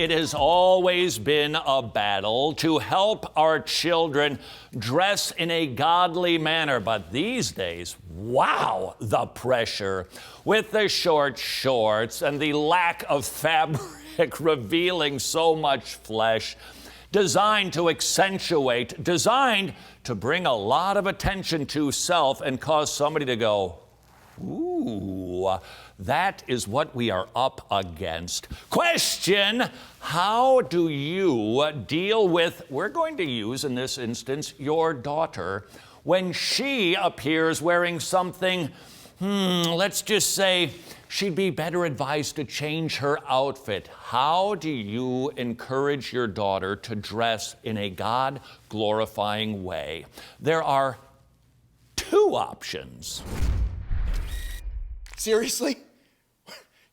it has always been a battle to help our children dress in a godly manner. But these days, wow, the pressure with the short shorts and the lack of fabric revealing so much flesh, designed to accentuate, designed to bring a lot of attention to self and cause somebody to go, ooh, that is what we are up against. Question, how do you deal with, we're going to use in this instance, your daughter, when she appears wearing something, let's just say she'd be better advised to change her outfit. How do you encourage your daughter to dress in a God-glorifying way? There are two options. Seriously?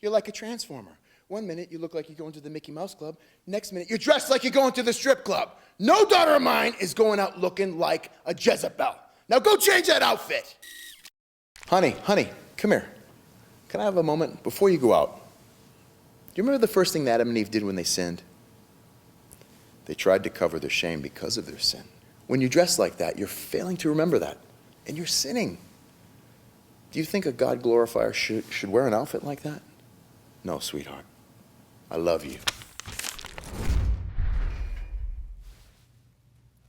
You're like a transformer. One minute you look like you're going to the Mickey Mouse Club. Next minute you're dressed like you're going to the strip club. No daughter of mine is going out looking like a Jezebel. Now go change that outfit. Honey, come here. Can I have a moment before you go out? Do you remember the first thing that Adam and Eve did when they sinned? They tried to cover their shame because of their sin. When you dress like that, you're failing to remember that, and you're sinning. Do you think a God glorifier should wear an outfit like that? No, sweetheart. I love you.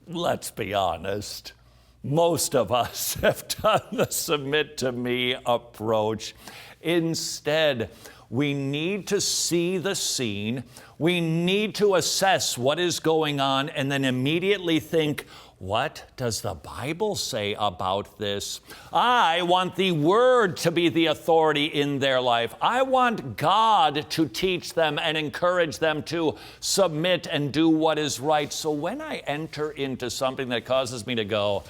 Let's be honest. Most of us have done the submit to me approach. Instead, we need to see the scene. We need to assess what is going on and then immediately think, what does the Bible say about this? I want the Word to be the authority in their life. I want God to teach them and encourage them to submit and do what is right. So when I enter into something that causes me to go,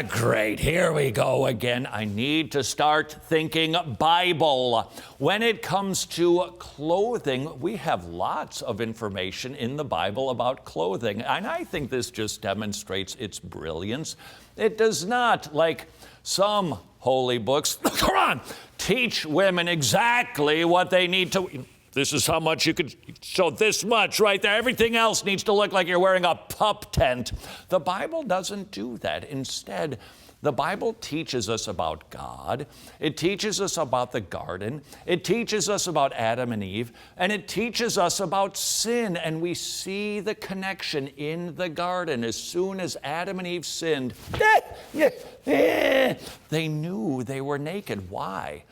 great, here we go again, I need to start thinking Bible. When it comes to clothing, we have lots of information in the Bible about clothing, and I think this just demonstrates its brilliance. It does not, like some holy books, Quran, teach women exactly what they need to. This is how much you could show, this much right there. Everything else needs to look like you're wearing a pup tent. The Bible doesn't do that. Instead, the Bible teaches us about God. It teaches us about the garden. It teaches us about Adam and Eve. And it teaches us about sin. And we see the connection in the garden. As soon as Adam and Eve sinned, they knew they were naked. Why?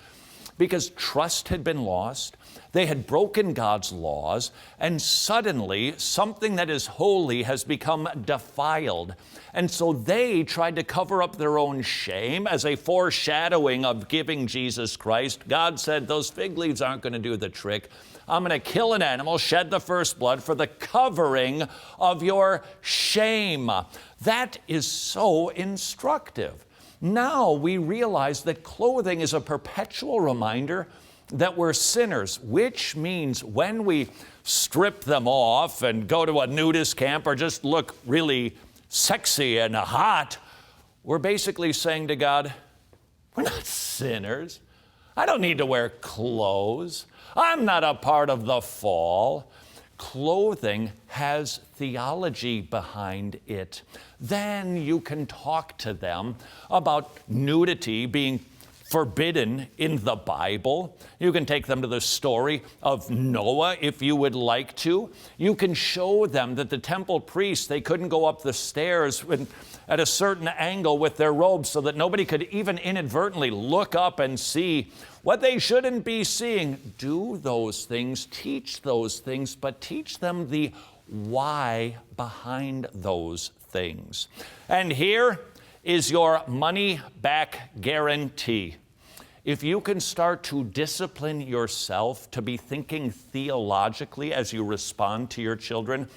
Because trust had been lost. They had broken God's laws, and suddenly something that is holy has become defiled. And so they tried to cover up their own shame as a foreshadowing of giving Jesus Christ. God said, those fig leaves aren't going to do the trick. I'm going to kill an animal, shed the first blood for the covering of your shame. That is so instructive. Now we realize that clothing is a perpetual reminder that we're sinners, which means when we strip them off and go to a nudist camp or just look really sexy and hot, we're basically saying to God, we're not sinners. I don't need to wear clothes. I'm not a part of the fall. Clothing has theology behind it. Then you can talk to them about nudity being forbidden in the Bible. You can take them to the story of Noah if you would like to. You can show them that the temple priests, they couldn't go up the stairs at a certain angle with their robes so that nobody could even inadvertently look up and see what they shouldn't be seeing. Do those things, teach those things, but teach them the why behind those things. And here is your money-back guarantee. If you can start to discipline yourself to be thinking theologically as you respond to your children,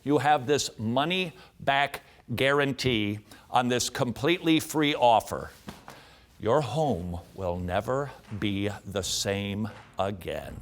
you have this money-back guarantee on this completely free offer. Your home will never be the same again.